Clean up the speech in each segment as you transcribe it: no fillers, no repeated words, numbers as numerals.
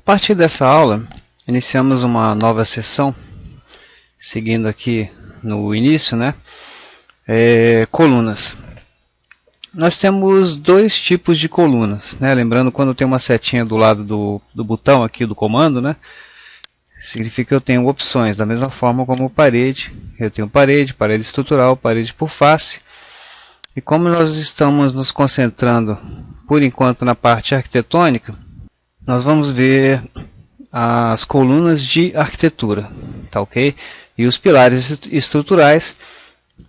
A partir dessa aula, iniciamos uma nova sessão, seguindo aqui no início, né? Colunas. Nós temos dois tipos de colunas, né? Lembrando, quando tem uma setinha do lado do botão aqui do comando, né? Significa que eu tenho opções, da mesma forma como parede. Eu tenho parede, parede estrutural, parede por face. E como nós estamos nos concentrando, por enquanto, na parte arquitetônica, nós vamos ver as colunas de arquitetura, tá ok? E os pilares estruturais.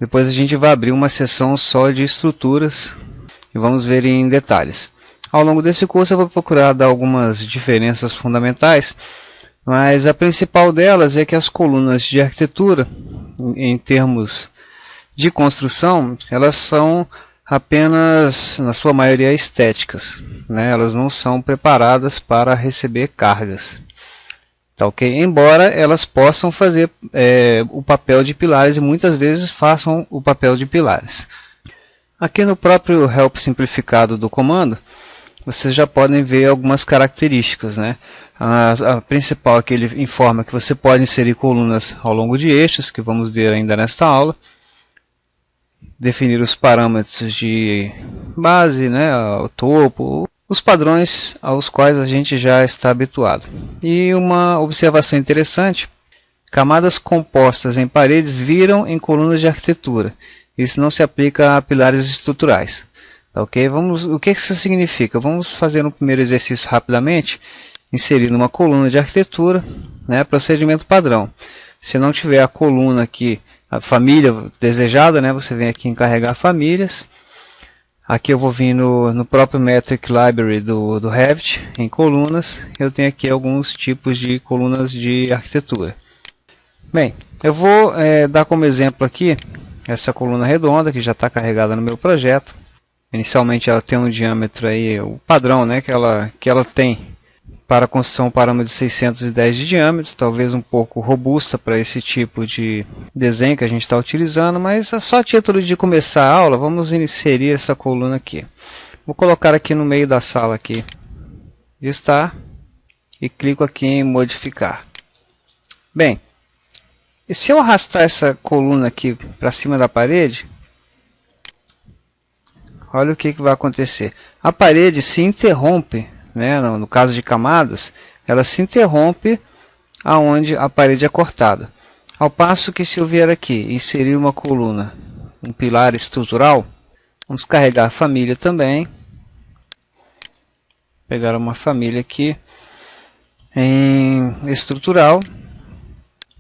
Depois a gente vai abrir uma seção só de estruturas e vamos ver em detalhes. Ao longo desse curso eu vou procurar dar algumas diferenças fundamentais, mas a principal delas é que as colunas de arquitetura, em termos de construção, elas são apenas, na sua maioria, estéticas, né? Elas não são preparadas para receber cargas. Tá, ok? Embora elas possam fazer o papel de pilares e muitas vezes façam o papel de pilares. Aqui no próprio help simplificado do comando, vocês já podem ver algumas características, né? A principal é que ele informa que você pode inserir colunas ao longo de eixos, que vamos ver ainda nesta aula. Definir os parâmetros de base, né? O topo, os padrões aos quais a gente já está habituado. E uma observação interessante: camadas compostas em paredes viram em colunas de arquitetura. Isso não se aplica a pilares estruturais. Tá, ok? O que isso significa? Vamos fazer um primeiro exercício rapidamente, inserindo uma coluna de arquitetura, né? Procedimento padrão. Se não tiver a coluna aqui, a família desejada, né? Você vem aqui em carregar famílias. Aqui eu vou vir no próprio Metric Library do Revit, em colunas. Eu tenho aqui alguns tipos de colunas de arquitetura. Bem, eu vou dar como exemplo aqui essa coluna redonda que já está carregada no meu projeto. Inicialmente ela tem um diâmetro aí, o padrão, né, que ela tem para a construção, um parâmetro de 610 de diâmetro, talvez um pouco robusta para esse tipo de desenho que a gente está utilizando, mas só a título de começar a aula, vamos inserir essa coluna aqui. Vou colocar aqui no meio da sala aqui de estar e clico aqui em modificar. Bem, e se eu arrastar essa coluna aqui para cima da parede, olha o que vai acontecer. A parede se interrompe, né? No caso de camadas, ela se interrompe aonde a parede é cortada. Ao passo que, se eu vier aqui inserir uma coluna, um pilar estrutural, vamos carregar a família também. Pegar uma família aqui em estrutural,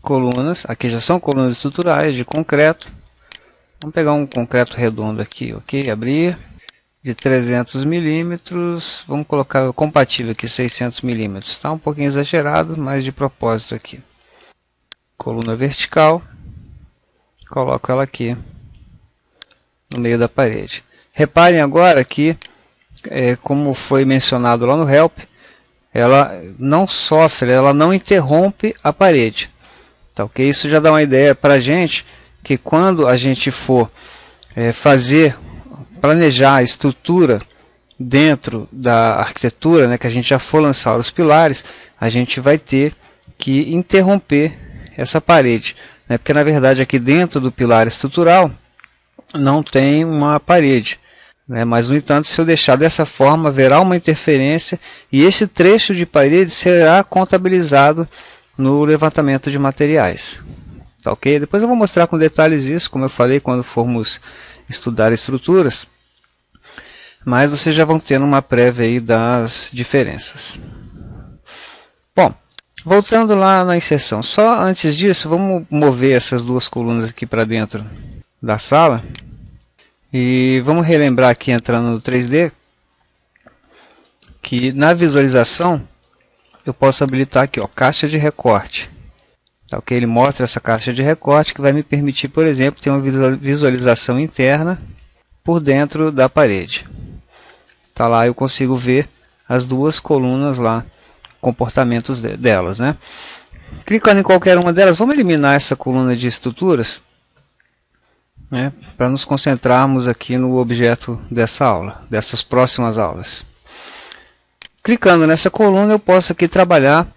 colunas, aqui já são colunas estruturais de concreto. Vamos pegar um concreto redondo aqui, ok? Abrir, de 300 milímetros, vamos colocar compatível aqui 600 milímetros, está um pouquinho exagerado, mas de propósito aqui. Coluna vertical, coloco ela aqui no meio da parede. Reparem agora que, como foi mencionado lá no help, ela não sofre, ela não interrompe a parede. Tá, ok? Isso já dá uma ideia para a gente que quando a gente for planejar a estrutura dentro da arquitetura, né, que a gente já for lançar os pilares, a gente vai ter que interromper essa parede, né, porque na verdade aqui dentro do pilar estrutural não tem uma parede, né, mas no entanto, se eu deixar dessa forma, haverá uma interferência e esse trecho de parede será contabilizado no levantamento de materiais. Tá, ok? Depois eu vou mostrar com detalhes isso, como eu falei, quando formos estudar estruturas. Mas vocês já vão ter uma prévia aí das diferenças. Bom, voltando lá na inserção. Só antes disso, vamos mover essas duas colunas aqui para dentro da sala. E vamos relembrar aqui, entrando no 3D, que na visualização eu posso habilitar aqui, ó, caixa de recorte. Tá, ok? Ele mostra essa caixa de recorte que vai me permitir, por exemplo, ter uma visualização interna por dentro da parede. Tá lá, eu consigo ver as duas colunas lá, comportamentos delas, né? Clicando em qualquer uma delas, vamos eliminar essa coluna de estruturas, né, para nos concentrarmos aqui no objeto dessa aula, dessas próximas aulas. Clicando nessa coluna, eu posso aqui trabalhar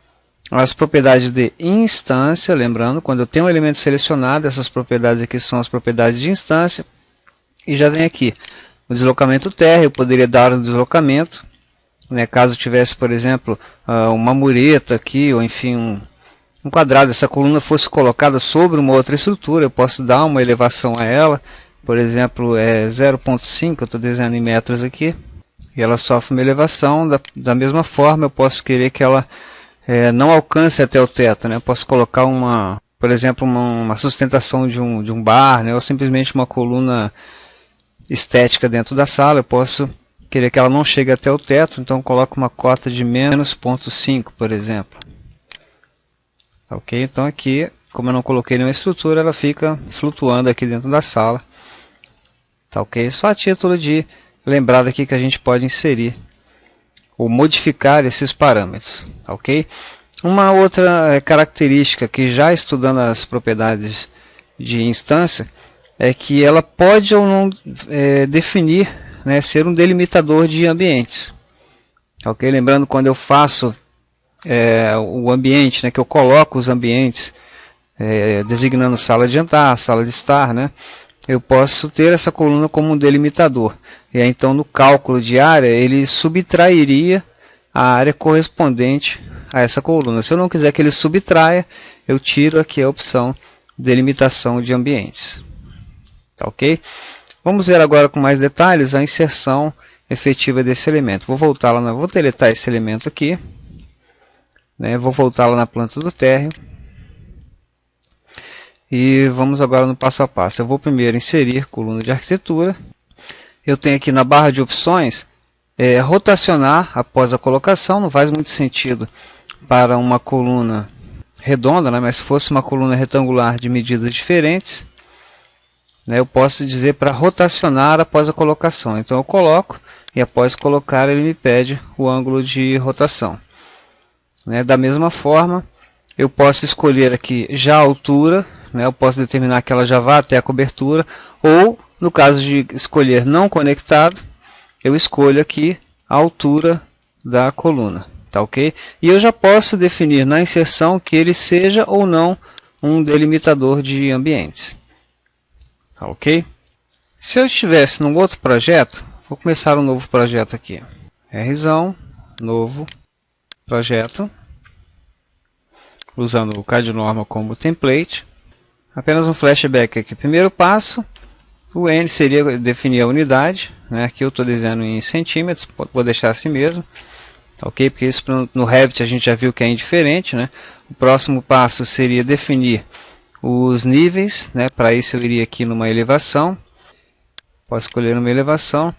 as propriedades de instância. Lembrando, quando eu tenho um elemento selecionado, essas propriedades aqui são as propriedades de instância. E já vem aqui o deslocamento terra. Eu poderia dar um deslocamento, né, caso tivesse, por exemplo, uma mureta aqui, ou enfim, um quadrado. Essa coluna fosse colocada sobre uma outra estrutura, eu posso dar uma elevação a ela. Por exemplo, 0,5, eu estou desenhando em metros aqui. E ela sofre uma elevação. Da mesma forma, eu posso querer que ela não alcance até o teto, né? Eu posso colocar por exemplo, uma sustentação de um bar, né? Ou simplesmente uma coluna estética dentro da sala. Eu posso querer que ela não chegue até o teto, então eu coloco uma cota de menos 0,5, por exemplo. Ok? Então aqui, como eu não coloquei nenhuma estrutura, ela fica flutuando aqui dentro da sala. Tá ok? Só a título de lembrar aqui que a gente pode inserir ou modificar esses parâmetros. Tá ok? Uma outra característica que, já estudando as propriedades de instância, é que ela pode ou não definir, né, ser um delimitador de ambientes. Ok? Lembrando, quando eu faço o ambiente, né, que eu coloco os ambientes designando sala de jantar, sala de estar, né, eu posso ter essa coluna como um delimitador. E aí, então, no cálculo de área, ele subtrairia a área correspondente a essa coluna. Se eu não quiser que ele subtraia, eu tiro aqui a opção delimitação de ambientes. Tá ok? Vamos ver agora com mais detalhes a inserção efetiva desse elemento. Vou voltar lá, vou deletar esse elemento aqui, né? Vou voltar lá na planta do térreo. E vamos agora no passo a passo. Eu vou primeiro inserir coluna de arquitetura. Eu tenho aqui na barra de opções, rotacionar após a colocação. Não faz muito sentido para uma coluna redonda, né? Mas se fosse uma coluna retangular de medidas diferentes, né, eu posso dizer para rotacionar após a colocação. Então eu coloco, e após colocar ele me pede o ângulo de rotação. Né? Da mesma forma, eu posso escolher aqui já a altura, né? Eu posso determinar que ela já vá até a cobertura, ou no caso de escolher não conectado, eu escolho aqui a altura da coluna. Tá ok? E eu já posso definir na inserção que ele seja ou não um delimitador de ambientes. Tá ok? Se eu estivesse num outro projeto, vou começar um novo projeto aqui. Rzão, novo projeto, usando o CAD-Norma como template. Apenas um flashback aqui. Primeiro passo, o N seria definir a unidade, né? Aqui eu estou desenhando em centímetros, vou deixar assim mesmo. Ok? Porque isso no Revit a gente já viu que é indiferente, né? O próximo passo seria definir os níveis, né? Para isso eu iria aqui numa elevação. Posso escolher uma elevação.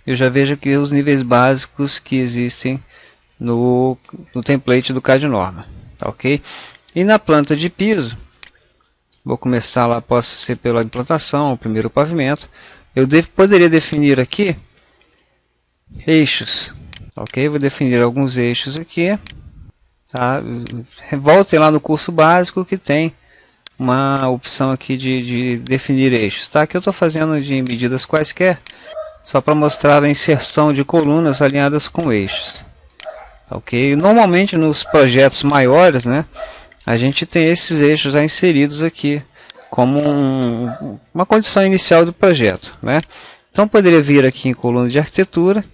Eu já vejo aqui os níveis básicos que existem no template do CAD-Norma. Tá ok? E na planta de piso, vou começar lá, posso ser pela implantação, o primeiro pavimento. Eu poderia definir aqui eixos. Ok? Vou definir alguns eixos aqui. Tá? Voltem lá no curso básico que tem uma opção aqui de definir eixos. Tá? Aqui eu estou fazendo de medidas quaisquer, só para mostrar a inserção de colunas alinhadas com eixos. Ok? Normalmente nos projetos maiores, né, a gente tem esses eixos já inseridos aqui como uma condição inicial do projeto, né? Então poderia vir aqui em coluna de arquitetura.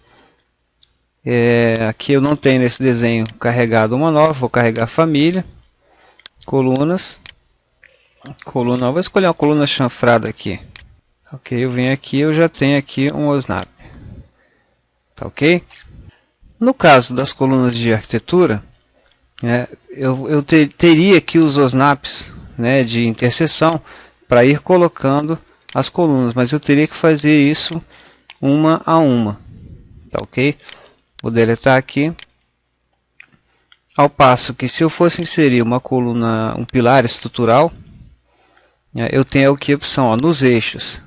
Aqui eu não tenho nesse desenho carregado uma nova, vou carregar família, colunas, coluna, vou escolher uma coluna chanfrada aqui. Ok, eu venho aqui, eu já tenho aqui um OSNAP. Tá ok? No caso das colunas de arquitetura, eu teria aqui os OSNAPs, né, de interseção para ir colocando as colunas, mas eu teria que fazer isso uma a uma. Tá ok? Vou deletar aqui. Ao passo que, se eu fosse inserir uma coluna, um pilar estrutural, eu tenho aqui a opção, ó, nos eixos.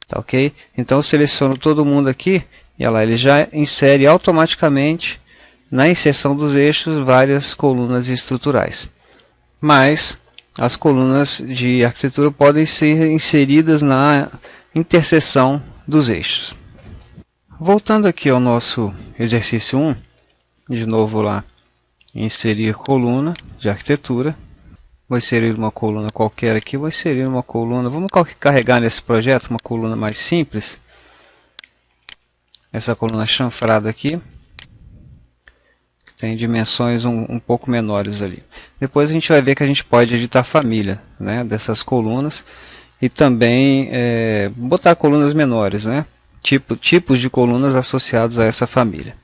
Tá ok? Então eu seleciono todo mundo aqui e olha lá, ele já insere automaticamente na inserção dos eixos várias colunas estruturais. Mas as colunas de arquitetura podem ser inseridas na interseção dos eixos. Voltando aqui ao nosso exercício 1, de novo lá, inserir coluna de arquitetura. Vou inserir uma coluna qualquer aqui, vou inserir uma coluna, vamos carregar nesse projeto uma coluna mais simples. Essa coluna chanfrada aqui, que tem dimensões um pouco menores ali. Depois a gente vai ver que a gente pode editar a família, né, dessas colunas e também botar colunas menores, né, tipos de colunas associados a essa família.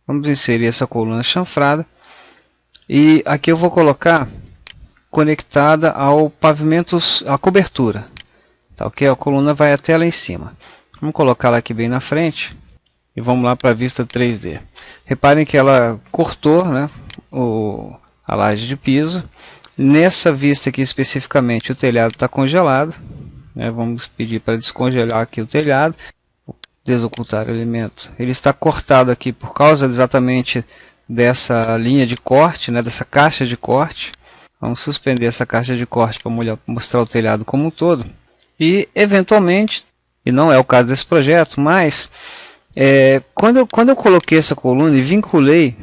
Vamos inserir essa coluna chanfrada e aqui eu vou colocar conectada ao pavimento, à cobertura, tá ok? A coluna vai até lá em cima. Vamos colocá-la aqui bem na frente e vamos lá para a vista 3D. Reparem que ela cortou, né, a laje de piso. Nessa vista aqui especificamente o telhado está congelado, né? Vamos pedir para descongelar aqui o telhado, desocultar o elemento. Ele está cortado aqui por causa exatamente dessa linha de corte, né, dessa caixa de corte. Vamos suspender essa caixa de corte para mostrar o telhado como um todo. E eventualmente, e não é o caso desse projeto, mas quando eu coloquei essa coluna e vinculei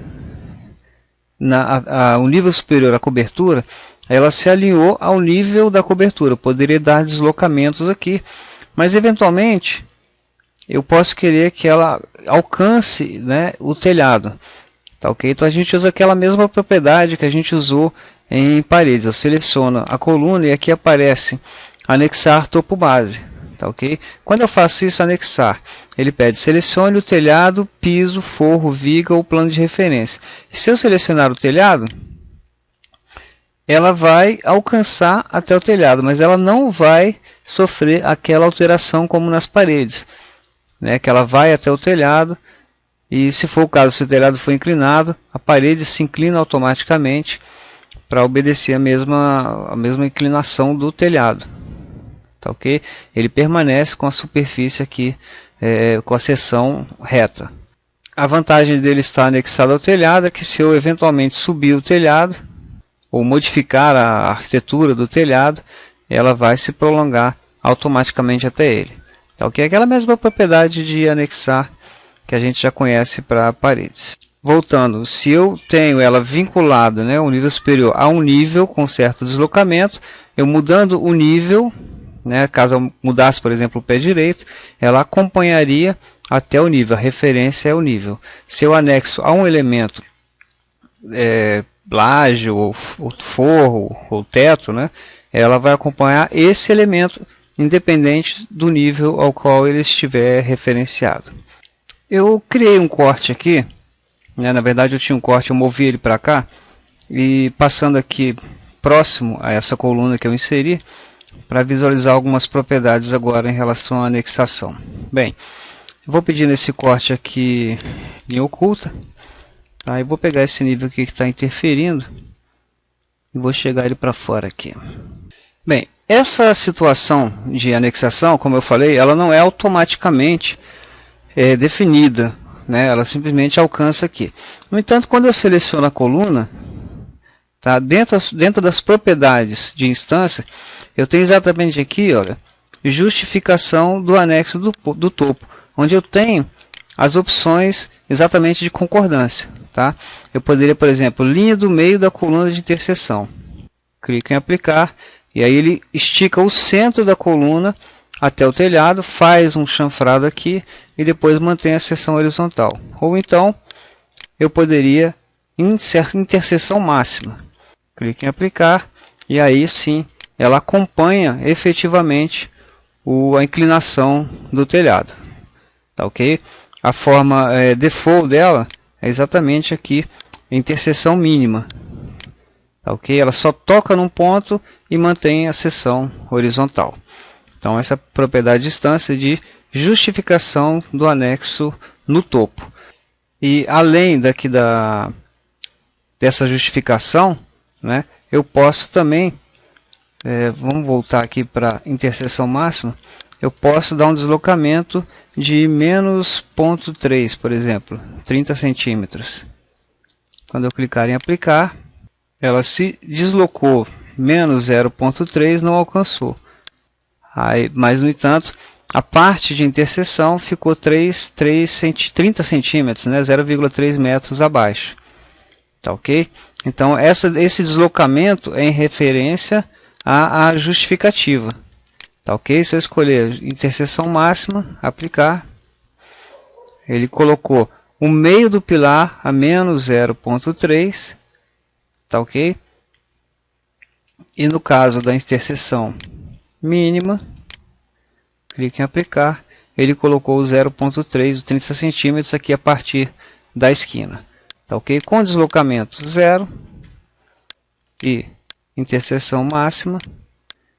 o nível superior à cobertura, ela se alinhou ao nível da cobertura. Eu poderia dar deslocamentos aqui, mas eventualmente eu posso querer que ela alcance, né, o telhado. Tá, ok? Então a gente usa aquela mesma propriedade que a gente usou em paredes. Eu seleciono a coluna e aqui aparece anexar topo base. Tá, ok? Quando eu faço isso, anexar, ele pede selecione o telhado, piso, forro, viga ou plano de referência. E se eu selecionar o telhado, ela vai alcançar até o telhado, mas ela não vai sofrer aquela alteração como nas paredes, né? Que ela vai até o telhado e, se for o caso, se o telhado for inclinado, a parede se inclina automaticamente para obedecer a mesma inclinação do telhado. Tá, ok? Ele permanece com a superfície aqui, com a seção reta. A vantagem dele estar anexado ao telhado é que, se eu eventualmente subir o telhado ou modificar a arquitetura do telhado, ela vai se prolongar automaticamente até ele. Tá, ok? Aquela mesma propriedade de anexar que a gente já conhece para paredes. Voltando, se eu tenho ela vinculada, né, o nível superior a um nível com certo deslocamento, eu mudando o nível, né, caso eu mudasse, por exemplo, o pé direito, ela acompanharia até o nível, a referência é o nível. Se eu anexo a um elemento, laje, ou forro, ou teto, né, ela vai acompanhar esse elemento, independente do nível ao qual ele estiver referenciado. Eu criei um corte aqui. Na verdade eu tinha um corte, eu movi ele para cá e passando aqui próximo a essa coluna que eu inseri para visualizar algumas propriedades agora em relação à anexação. Bem, eu vou pedir nesse corte aqui linha oculta, tá? E vou pegar esse nível aqui que está interferindo e vou chegar ele para fora aqui. Bem, essa situação de anexação, como eu falei, ela não é automaticamente definida, né? Ela simplesmente alcança aqui. No entanto, quando eu seleciono a coluna, tá? Dentro das propriedades de instância, eu tenho exatamente aqui, olha, justificação do anexo do topo, onde eu tenho as opções exatamente de concordância. Tá? Eu poderia, por exemplo, linha do meio da coluna de interseção. Clico em aplicar e aí ele estica o centro da coluna até o telhado, faz um chanfrado aqui e depois mantém a seção horizontal. Ou então eu poderia interseção máxima. Clique em aplicar e aí sim ela acompanha efetivamente a inclinação do telhado. Tá, ok? A forma default dela é exatamente aqui, interseção mínima. Tá, ok? Ela só toca num ponto e mantém a seção horizontal. Então essa propriedade de instância de justificação do anexo no topo. E além dessa justificação, né, eu posso também, vamos voltar aqui para interseção máxima, eu posso dar um deslocamento de menos 0,3, por exemplo, 30 centímetros. Quando eu clicar em aplicar, ela se deslocou, menos 0,3 não alcançou. Mas, no entanto, a parte de interseção ficou 30 centímetros, né? 0,3 metros abaixo. Tá ok? Então esse deslocamento é em referência à justificativa. Tá ok? Se eu escolher interseção máxima, aplicar, ele colocou o meio do pilar a menos 0,3, tá ok? E no caso da interseção mínima, clique em aplicar, ele colocou o 0,3, os 30 centímetros aqui a partir da esquina. Tá ok? Com deslocamento 0 e interseção máxima,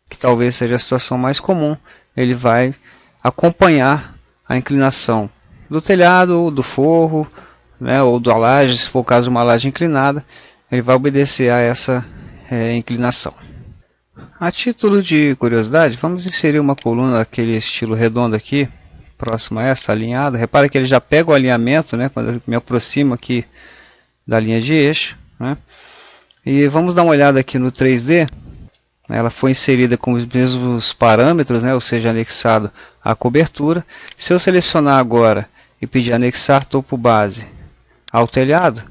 que talvez seja a situação mais comum, ele vai acompanhar a inclinação do telhado, ou do forro, né, ou da laje, se for o caso de uma laje inclinada, ele vai obedecer a essa inclinação. A título de curiosidade, vamos inserir uma coluna daquele estilo redondo aqui, próximo a essa, alinhada. Repara que ele já pega o alinhamento, né, quando eu me aproximo aqui da linha de eixo, né? E vamos dar uma olhada aqui no 3D. Ela foi inserida com os mesmos parâmetros, né, ou seja, anexado à cobertura. Se eu selecionar agora e pedir anexar topo base ao telhado,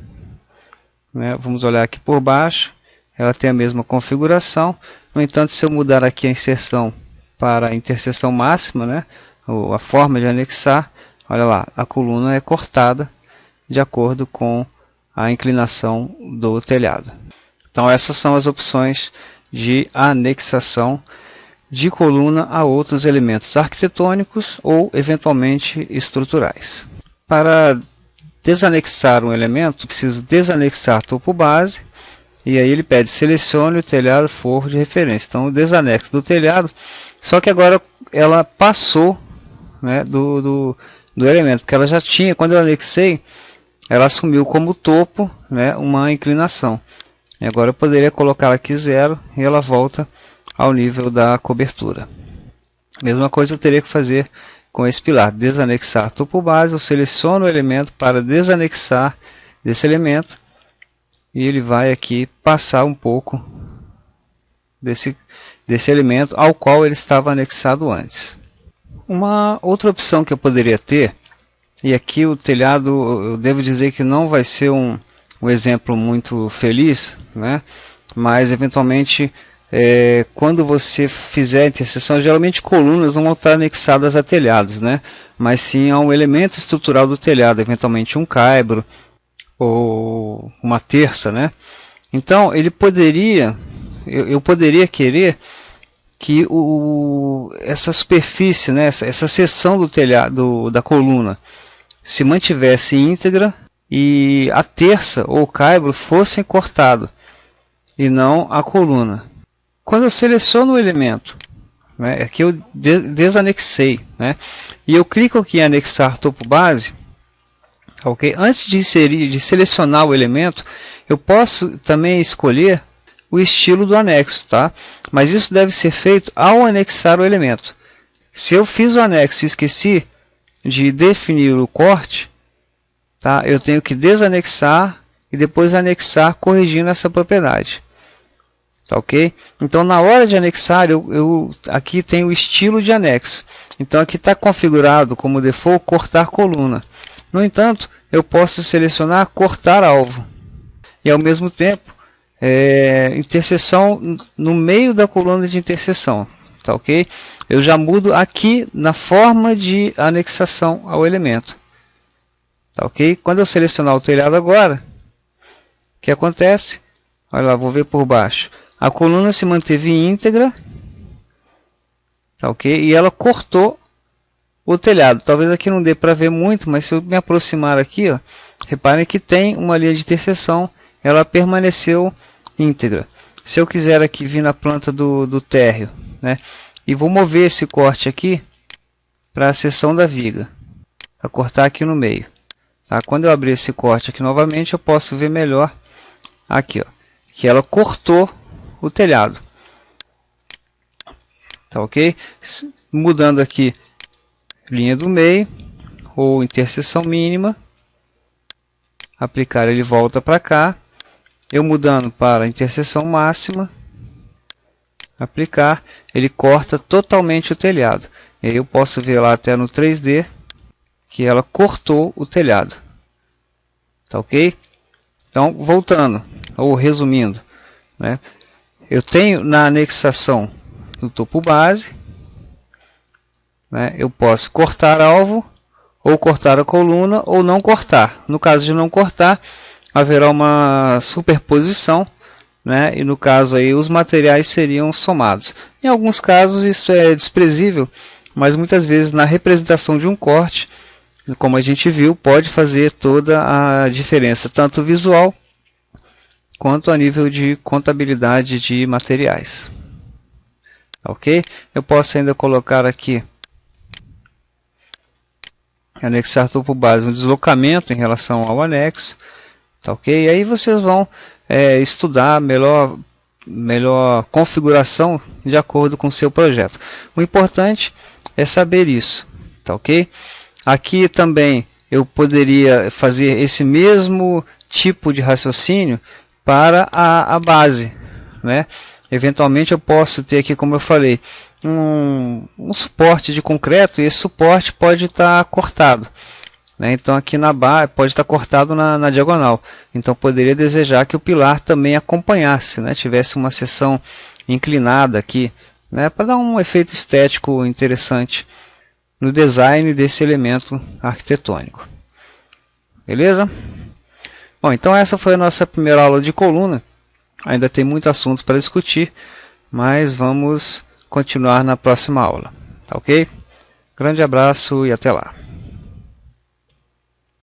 né, vamos olhar aqui por baixo, ela tem a mesma configuração. No entanto, se eu mudar aqui a inserção para a interseção máxima, né, ou a forma de anexar, olha lá, a coluna é cortada de acordo com a inclinação do telhado. Então essas são as opções de anexação de coluna a outros elementos arquitetônicos ou eventualmente estruturais. Para desanexar um elemento, preciso desanexar topo base, e aí ele pede selecione o telhado forro de referência. Então o desanexo do telhado, só que agora ela passou, né, do elemento, porque ela já tinha, quando eu anexei, ela assumiu como topo, né, uma inclinação. E agora eu poderia colocar aqui 0 e ela volta ao nível da cobertura. Mesma coisa eu teria que fazer com esse pilar. Desanexar topo base, eu seleciono o elemento para desanexar desse elemento. E ele vai aqui passar um pouco desse elemento ao qual ele estava anexado antes. Uma outra opção que eu poderia ter, e aqui o telhado eu devo dizer que não vai ser um exemplo muito feliz, né? Mas eventualmente quando você fizer a interseção, geralmente colunas não vão estar anexadas a telhados, né? Mas sim a um elemento estrutural do telhado, eventualmente um caibro ou uma terça, né? Então ele poderia, eu poderia querer que essa superfície, né, essa seção do telhado da coluna se mantivesse íntegra e a terça ou o caibro fossem cortado e não a coluna. Quando eu seleciono o elemento, né, aqui eu desanexei, né, e eu clico aqui em anexar topo base, ok? Antes de selecionar o elemento, eu posso também escolher o estilo do anexo, tá? Mas isso deve ser feito ao anexar o elemento. Se eu fiz o anexo e esqueci de definir o corte, tá? Eu tenho que desanexar e depois anexar corrigindo essa propriedade. Tá ok? Então na hora de anexar, eu aqui tenho o estilo de anexo. Então aqui está configurado como default cortar coluna. No entanto, eu posso selecionar cortar alvo. E ao mesmo tempo, interseção no meio da coluna de interseção. Tá ok? Eu já mudo aqui na forma de anexação ao elemento. Tá ok? Quando eu selecionar o telhado agora, o que acontece? Olha lá, vou ver por baixo. A coluna se manteve íntegra, tá ok? E ela cortou o telhado. Talvez aqui não dê para ver muito, mas se eu me aproximar aqui, ó, reparem que tem uma linha de interseção, ela permaneceu íntegra. Se eu quiser aqui vir na planta do térreo, né, e vou mover esse corte aqui para a seção da viga, para cortar aqui no meio. Tá? Quando eu abrir esse corte aqui novamente, eu posso ver melhor aqui, ó, que ela cortou o telhado. Tá ok? Mudando aqui linha do meio ou interseção mínima, aplicar, ele volta para cá. Eu mudando para interseção máxima, aplicar, ele corta totalmente o telhado. E aí eu posso ver lá até no 3D que ela cortou o telhado. Tá ok? Então, voltando, ou resumindo, né? Eu tenho na anexação do topo base, né? Eu posso cortar alvo, ou cortar a coluna, ou não cortar. No caso de não cortar, haverá uma superposição, né? E no caso aí os materiais seriam somados. Em alguns casos isso é desprezível, mas muitas vezes na representação de um corte, como a gente viu, pode fazer toda a diferença, tanto visual quanto a nível de contabilidade de materiais. Ok? Eu posso ainda colocar aqui, anexar topo base, um deslocamento em relação ao anexo. Tá ok? E aí vocês vão estudar melhor configuração de acordo com o seu projeto. O importante é saber isso. Tá ok? Aqui também eu poderia fazer esse mesmo tipo de raciocínio para a base, né? Eventualmente eu posso ter aqui, como eu falei, um suporte de concreto, e esse suporte pode estar cortado, né? Então aqui na base pode estar cortado na diagonal. Então poderia desejar que o pilar também acompanhasse, né? Tivesse uma seção inclinada aqui, né? Para dar um efeito estético interessante no design desse elemento arquitetônico. Beleza? Bom, então essa foi a nossa primeira aula de coluna. Ainda tem muito assunto para discutir, mas vamos continuar na próxima aula. Tá ok? Grande abraço e até lá.